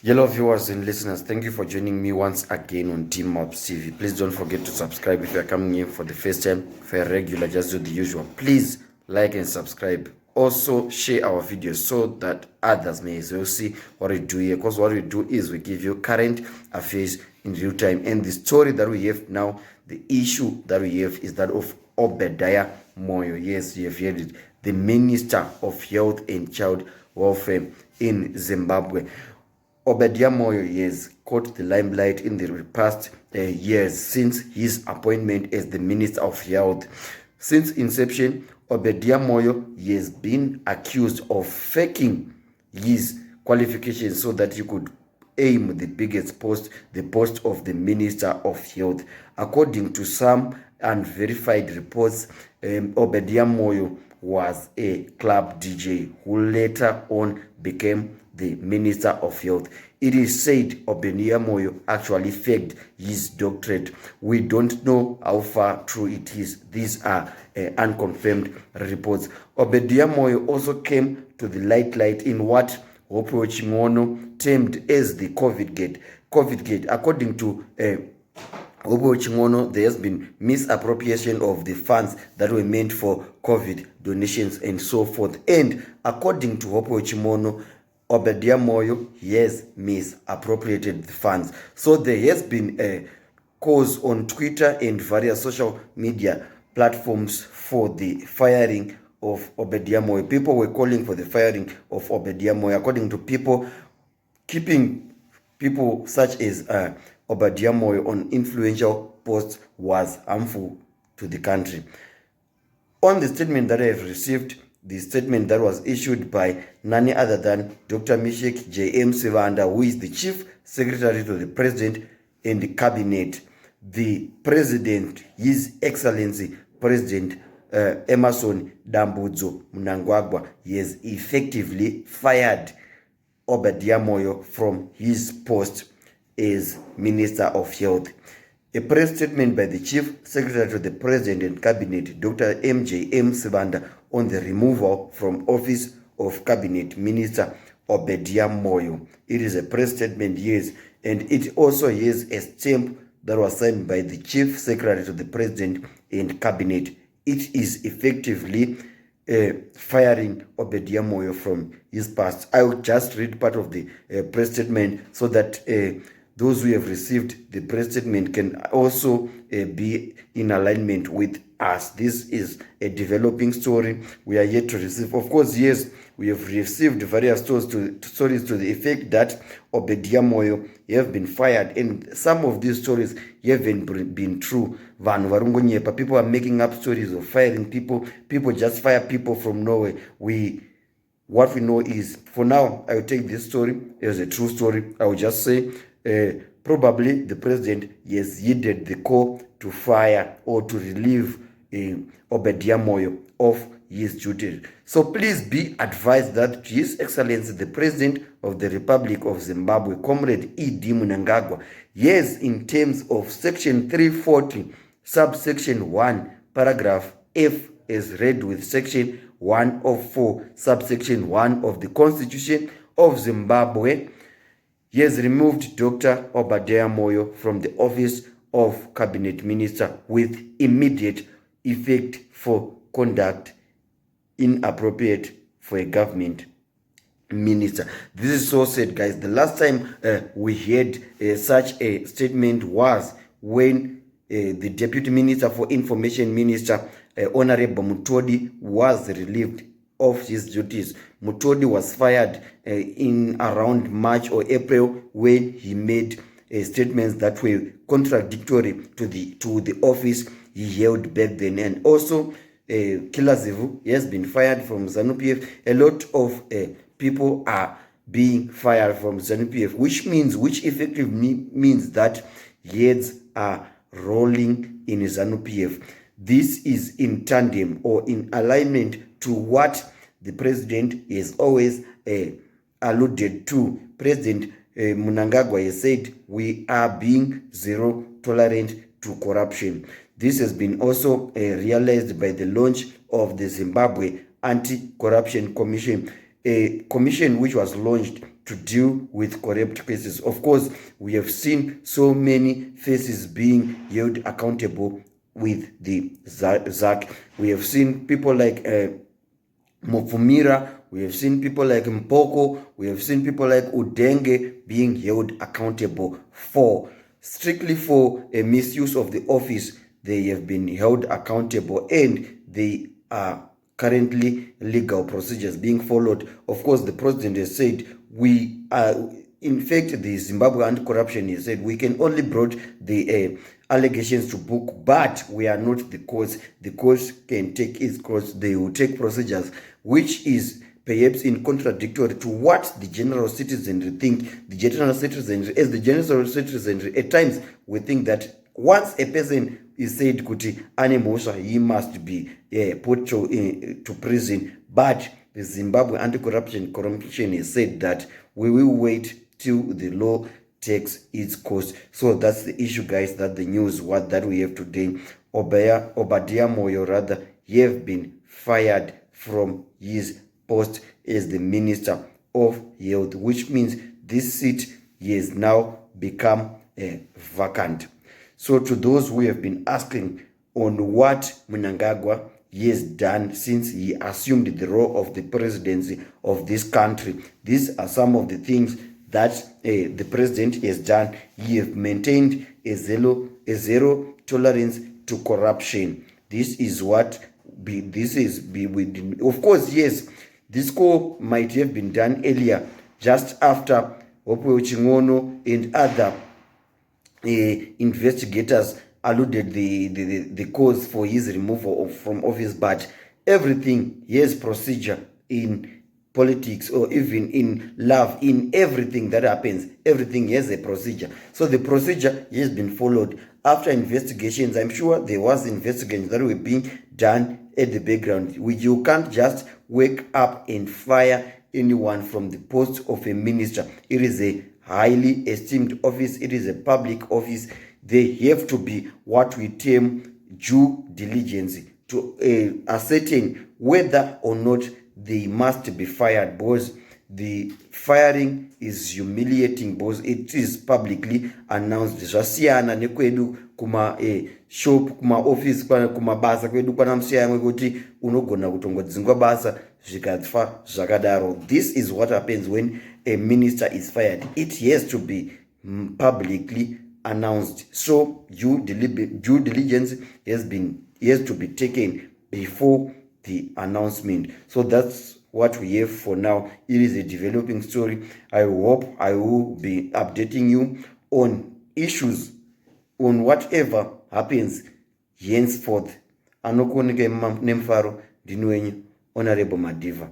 Hello viewers and listeners, thank you for joining me once again on Team Ups TV. Please don't forget to subscribe if you are coming in for the first time. If you are regular, just do the usual. Please like and subscribe. Also share our videos so that others may as well see what we do here. Because what we do is we give you current affairs in real time. And the story that we have now, the issue that we have is that of Obadiah Moyo. Yes, you have heard it. The Minister of Health and Child Welfare in Zimbabwe. Obadiah Moyo has caught the limelight in the past years since his appointment as the Minister of Health. Since inception, Obadiah Moyo has been accused of faking his qualifications so that he could aim the biggest post, the post of the Minister of Health. According to some unverified reports, Obadiah Moyo was a club DJ who later on became the Minister of Health. It is said Obadiah Moyo actually faked his doctorate. We don't know how far true it is. These are unconfirmed reports. Obadiah Moyo also came to the limelight in what Moyo Chingono termed as the COVID gate. COVID gate, according to Moyo, there has been misappropriation of the funds that were meant for COVID donations and so forth. And according to Moyo, Obadiah Moyo has misappropriated the funds. So there has been a cause on Twitter and various social media platforms for the firing of Obadiah Moyo. People were calling for the firing of Obadiah Moyo. According to people, keeping people such as Obadiah Moyo on influential posts was harmful to the country. On the statement that I have received, the statement that was issued by none other than Dr. Mishek J.M. Sivanda, who is the Chief Secretary to the President and the Cabinet. The President, His Excellency President Emerson Dambudzo Mnangagwa, he has effectively fired Obadiah Moyo from his post as Minister of Health. A press statement by the Chief Secretary to the President and Cabinet, Dr. M.J.M. Sivanda, on the removal from office of Cabinet Minister Obadiah Moyo. It is a press statement, yes, and it also has a stamp that was signed by the Chief Secretary to the President and Cabinet. It is effectively firing Obadiah Moyo from his past. I will just read part of the press statement so that those who have received the press statement can also be in alignment with us. This is a developing story we are yet to receive. Of course, yes, we have received various stories to the effect that Obadiah Moyo have been fired, and some of these stories haven't been true. People are making up stories of firing people. People just fire people from nowhere. What we know is, for now, I will take this story as a true story. I will just say probably the president has heeded the call to fire or to relieve Obadiah Moyo of his duty. So please be advised that His Excellency the President of the Republic of Zimbabwe, Comrade E.D. Mnangagwa, yes, in terms of Section 340, subsection 1, paragraph F, as read with Section 104, subsection 1 of the Constitution of Zimbabwe, he has removed Dr. Obadiah Moyo from the office of Cabinet Minister with immediate effect for conduct inappropriate for a government minister. This is so sad, guys. The last time we heard such a statement was when the Deputy Minister for Information Minister, Honorable Mutodi, was relieved of his duties. Mutodi was fired in around March or April when he made statements that were contradictory to the office he held back then. And also, Kilazivu, he has been fired from ZANU-PF. A lot of people are being fired from ZANU-PF, which effectively means that heads are rolling in ZANU-PF. This is in tandem or in alignment to what the president has always alluded to. President Mnangagwa has said, we are being zero tolerant to corruption. This has been also realized by the launch of the Zimbabwe Anti-Corruption Commission, a commission which was launched to deal with corrupt cases. Of course, we have seen so many faces being held accountable with the ZAC. We have seen people like Mufumira, we have seen people like Mpoko, we have seen people like Udenge being held accountable strictly for a misuse of the office. They have been held accountable, and they are currently legal procedures being followed. Of course, the president has said in fact, the Zimbabwe Anti-Corruption has said we can only brought the allegations to book, but we are not the courts. The courts can take its course. They will take procedures, which is perhaps in contradictory to what the general citizenry think. The general citizenry, at times we think that once a person is said kuti anemosha, he must be put to prison. But the Zimbabwe Anti-Corruption Commission has said that we will wait till the law takes its course. So that's the issue, guys. That the news that we have today. Obadiah Moyo rather have been fired from his post as the Minister of Health, which means this seat has now become vacant. So to those who have been asking on what Mnangagwa has done since he assumed the role of the presidency of this country, these are some of the things that the president has done. He has maintained a zero tolerance to corruption. This is what of course, yes, this call might have been done earlier, just after Moyo Chingono and other investigators alluded the cause for his removal from office. But everything has procedure in politics, or even in love, in everything that happens, everything has a procedure. So the procedure has been followed. After investigations, I'm sure there was investigations that were being done at the background. You can't just wake up and fire anyone from the post of a minister. It is a highly esteemed office. It is a public office. They have to be what we term due diligence to ascertain whether or not they must be fired, because the firing is humiliating, because it is publicly announced. Zvasiyana nekwedu kuma shop, kuma office, kuma basa kwedu kwana msiyamwe kuti unogona kutongodzingwa basa zvikatfa zvakadaro. This is what happens when a minister is fired. It has to be publicly announced. So due diligence has to be taken before the announcement. So that's what we have for now. It is a developing story. I hope I will be updating you on issues, on whatever happens henceforth. Anokonike nemfaro, Honorable Madiva.